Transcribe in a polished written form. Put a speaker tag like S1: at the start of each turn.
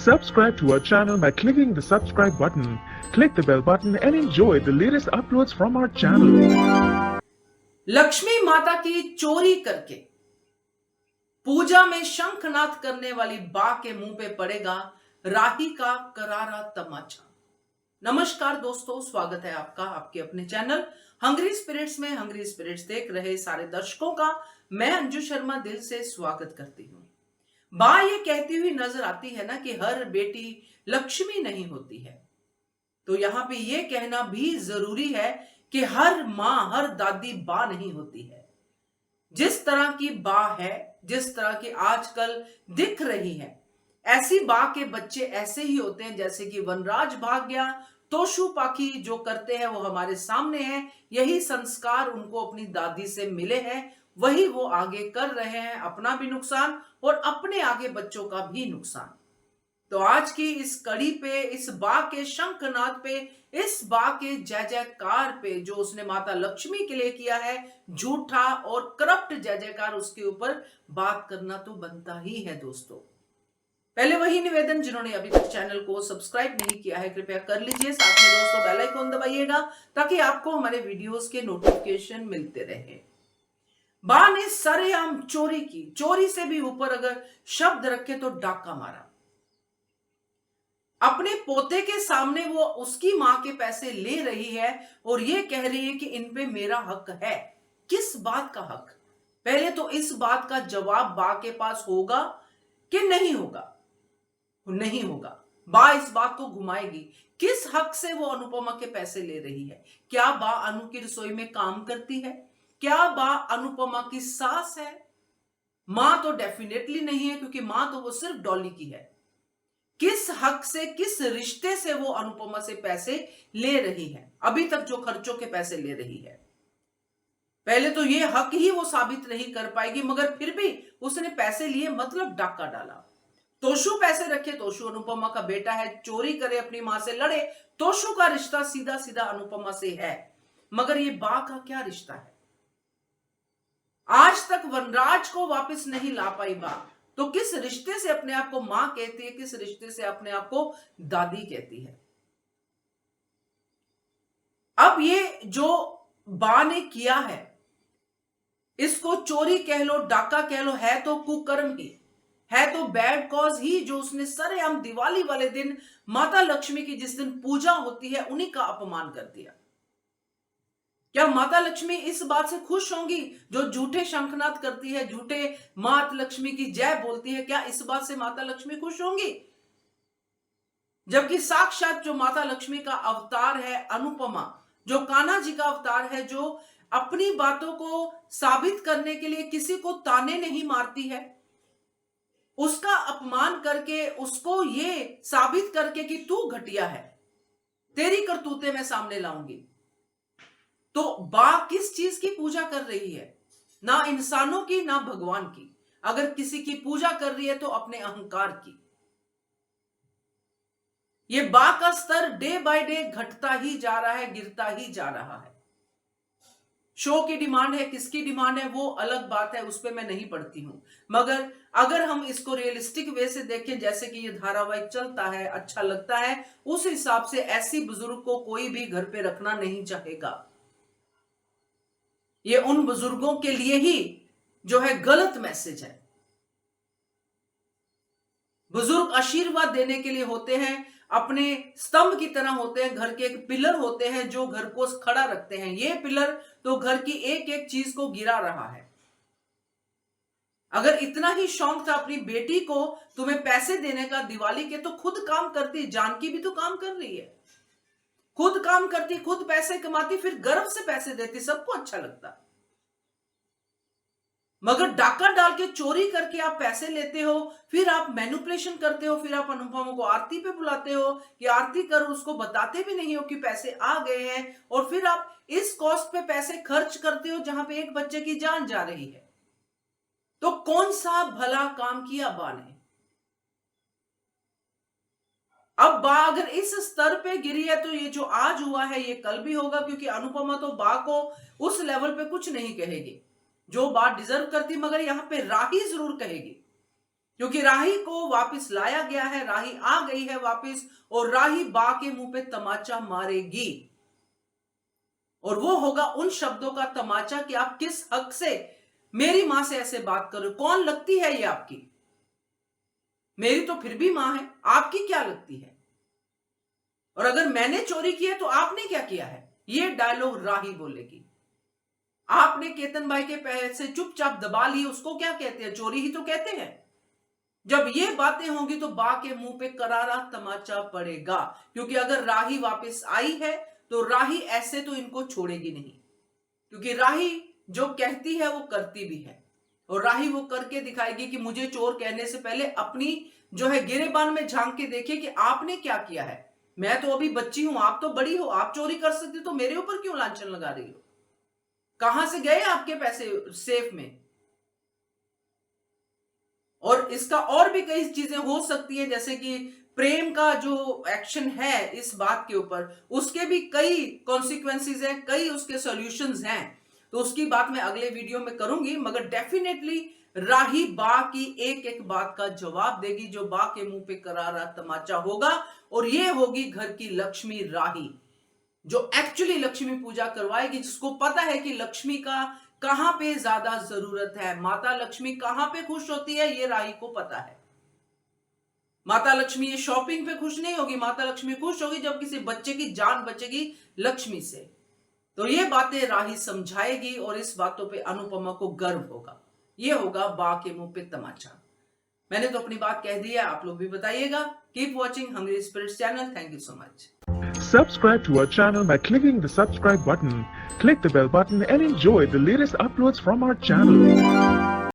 S1: Subscribe to our channel by clicking the subscribe button. Click the bell button and enjoy the latest uploads from our channel.
S2: Lakshmi माता की चोरी करके पूजा में शंखनाद करने वाली बा के मुंह पे पड़ेगा राही का करारा तमाचा। नमस्कार दोस्तों, स्वागत है आपका आपके अपने चैनल हंग्री स्पिरिट्स में। हंग्री स्पिरिट्स देख रहे सारे दर्शकों का मैं अंजू शर्मा दिल से स्वागत करती हूँ। बा ये कहती हुई नजर आती है ना कि हर बेटी लक्ष्मी नहीं होती है, तो यहाँ पे ये कहना भी जरूरी है कि हर माँ हर दादी बा नहीं होती है। जिस तरह की बा है, जिस तरह की आजकल दिख रही है, ऐसी बा के बच्चे ऐसे ही होते हैं जैसे कि वनराज भाग गया, तोशु पाखी जो करते हैं वो हमारे सामने है। यही संस्कार उनको अपनी दादी से मिले हैं, वही वो आगे कर रहे हैं, अपना भी नुकसान और अपने आगे बच्चों का भी नुकसान। तो आज की इस कड़ी पे, इस बा के शंखनाद पे, इस बा के जय जयकार पे जो उसने माता लक्ष्मी के लिए किया है, झूठा और करप्ट जय जयकार, उसके ऊपर बात करना तो बनता ही है दोस्तों। पहले वही निवेदन, जिन्होंने अभी तक चैनल को सब्सक्राइब नहीं किया है कृपया कर लीजिए, साथ में दोस्तों बेल आइकन दबाइएगा ताकि आपको हमारे वीडियोस के नोटिफिकेशन मिलते रहे। बा ने सरेआम चोरी की, चोरी से भी ऊपर अगर शब्द रखे तो डाका मारा। अपने पोते के सामने वो उसकी मां के पैसे ले रही है और ये कह रही है कि इन पे मेरा हक है। किस बात का हक? पहले तो इस बात का जवाब बा के पास होगा कि नहीं होगा? नहीं होगा। बा इस बात को घुमाएगी। किस हक से वो अनुपमा के पैसे ले रही है? क्या बा अनु की रसोई में काम करती है? क्या बा अनुपमा की सास है? मां तो डेफिनेटली नहीं है, क्योंकि मां तो वो सिर्फ डॉली की है। किस हक से, किस रिश्ते से वो अनुपमा से पैसे ले रही है? अभी तक जो खर्चों के पैसे ले रही है, पहले तो ये हक ही वो साबित नहीं कर पाएगी, मगर फिर भी उसने पैसे लिए मतलब डाका डाला। तोशु पैसे रखे, तोशु अनुपमा का बेटा है, चोरी करे, अपनी मां से लड़े, तोशु का रिश्ता सीधा सीधा अनुपमा से है। मगर ये बा का क्या रिश्ता है? आज तक वनराज को वापस नहीं ला पाई बा, तो किस रिश्ते से अपने आप को मां कहती है, किस रिश्ते से अपने आप को दादी कहती है? अब ये जो बा ने किया है, इसको चोरी कह लो, डाका कह लो, है तो कुकर्म ही है, तो बैड कॉज ही, जो उसने सरेआम दिवाली वाले दिन माता लक्ष्मी की जिस दिन पूजा होती है उन्हीं का अपमान कर दिया। क्या माता लक्ष्मी इस बात से खुश होंगी? जो झूठे शंखनाद करती है, झूठे माता लक्ष्मी की जय बोलती है, क्या इस बात से माता लक्ष्मी खुश होंगी? जबकि साक्षात जो माता लक्ष्मी का अवतार है अनुपमा, जो कान्हा जी का अवतार है, जो अपनी बातों को साबित करने के लिए किसी को ताने नहीं मारती है, उसका अपमान करके, उसको ये साबित करके कि तू घटिया है, तेरी करतूतें मैं सामने लाऊंगी। तो बा किस चीज की पूजा कर रही है? ना इंसानों की, ना भगवान की। अगर किसी की पूजा कर रही है तो अपने अहंकार की। ये बा का स्तर डे बाय डे घटता ही जा रहा है, गिरता ही जा रहा है। शो की डिमांड है, किसकी डिमांड है वो अलग बात है, उस पर मैं नहीं पढ़ती हूं। मगर अगर हम इसको रियलिस्टिक वे से देखें, जैसे कि ये धारावाहिक चलता है, अच्छा लगता है, उस हिसाब से ऐसी बुजुर्ग को कोई भी घर पे रखना नहीं चाहेगा। ये उन बुजुर्गों के लिए ही जो है गलत मैसेज है। बुजुर्ग आशीर्वाद देने के लिए होते हैं, अपने स्तंभ की तरह होते हैं, घर के एक पिलर होते हैं जो घर को खड़ा रखते हैं। ये पिलर तो घर की एक एक चीज को गिरा रहा है। अगर इतना ही शौक था अपनी बेटी को तुम्हें पैसे देने का दिवाली के, तो खुद काम करती। जानकी भी तो काम कर रही है, खुद काम करती, खुद पैसे कमाती, फिर गर्व से पैसे देती, सबको अच्छा लगता। मगर डाका डाल के, चोरी करके आप पैसे लेते हो, फिर आप मैनिपुलेशन करते हो, फिर आप अनुपमा को आरती पे बुलाते हो कि आरती करो, उसको बताते भी नहीं हो कि पैसे आ गए हैं, और फिर आप इस कॉस्ट पे पैसे खर्च करते हो जहां पे एक बच्चे की जान जा रही है। तो कौन सा भला काम किया बा ने? अब बा अगर इस स्तर पे गिरी है तो ये जो आज हुआ है ये कल भी होगा, क्योंकि अनुपमा तो बा को उस लेवल पे कुछ नहीं कहेगी जो बात डिजर्व करती, मगर यहां पे राही जरूर कहेगी। क्योंकि राही को वापस लाया गया है, राही आ गई है वापस और राही बा के मुंह पे तमाचा मारेगी। और वो होगा उन शब्दों का तमाचा कि आप किस हक से मेरी मां से ऐसे बात कर रहे हो, कौन लगती है ये आपकी? मेरी तो फिर भी मां है, आपकी क्या लगती है? और अगर मैंने चोरी की है तो आपने क्या किया है? ये डायलॉग राही बोलेगी। आपने केतन भाई के पैसे चुपचाप दबा लिए, उसको क्या कहते हैं? चोरी ही तो कहते हैं। जब ये बातें होंगी तो बा के मुंह पे करारा तमाचा पड़ेगा, क्योंकि अगर राही वापस आई है तो राही ऐसे तो इनको छोड़ेगी नहीं, क्योंकि राही जो कहती है वो करती भी है। और राही वो करके दिखाएगी कि मुझे चोर कहने से पहले अपनी जो है गिरेबान में झांक के देखिए कि आपने क्या किया है। मैं तो अभी बच्ची हूं, आप तो बड़ी हो, आप चोरी कर सकती हो, तो मेरे ऊपर क्यों लांछन लगा रही हो? कहां से गए आपके पैसे सेफ में? और इसका और भी कई चीजें हो सकती है, जैसे कि प्रेम का जो एक्शन है इस बात के ऊपर, उसके भी कई कॉन्सिक्वेंसेस हैं, कई उसके सॉल्यूशंस हैं। तो उसकी बात मैं अगले वीडियो में करूंगी, मगर डेफिनेटली राही बा की एक एक बात का जवाब देगी, जो बा के मुंह पे करारा तमाचा होगा। और ये होगी घर की लक्ष्मी राही, जो एक्चुअली लक्ष्मी पूजा करवाएगी, जिसको पता है कि लक्ष्मी का कहां पे ज्यादा जरूरत है, माता लक्ष्मी कहां पे खुश होती है, ये राही को पता है। माता लक्ष्मी ये शॉपिंग पे खुश नहीं होगी, माता लक्ष्मी खुश होगी जब किसी बच्चे की जान बचेगी लक्ष्मी से। तो ये बातें राही समझाएगी और इस बातों पे अनुपमा को गर्व होगा। ये होगा बा के मुंह पे तमाचा। मैंने तो अपनी बात कह दी है, आप लोग भी बताइएगा। Keep watching Hungry Spirits channel. Thank you so much.
S1: Subscribe to our channel by clicking the subscribe button. Click the bell button and enjoy the latest uploads from our channel.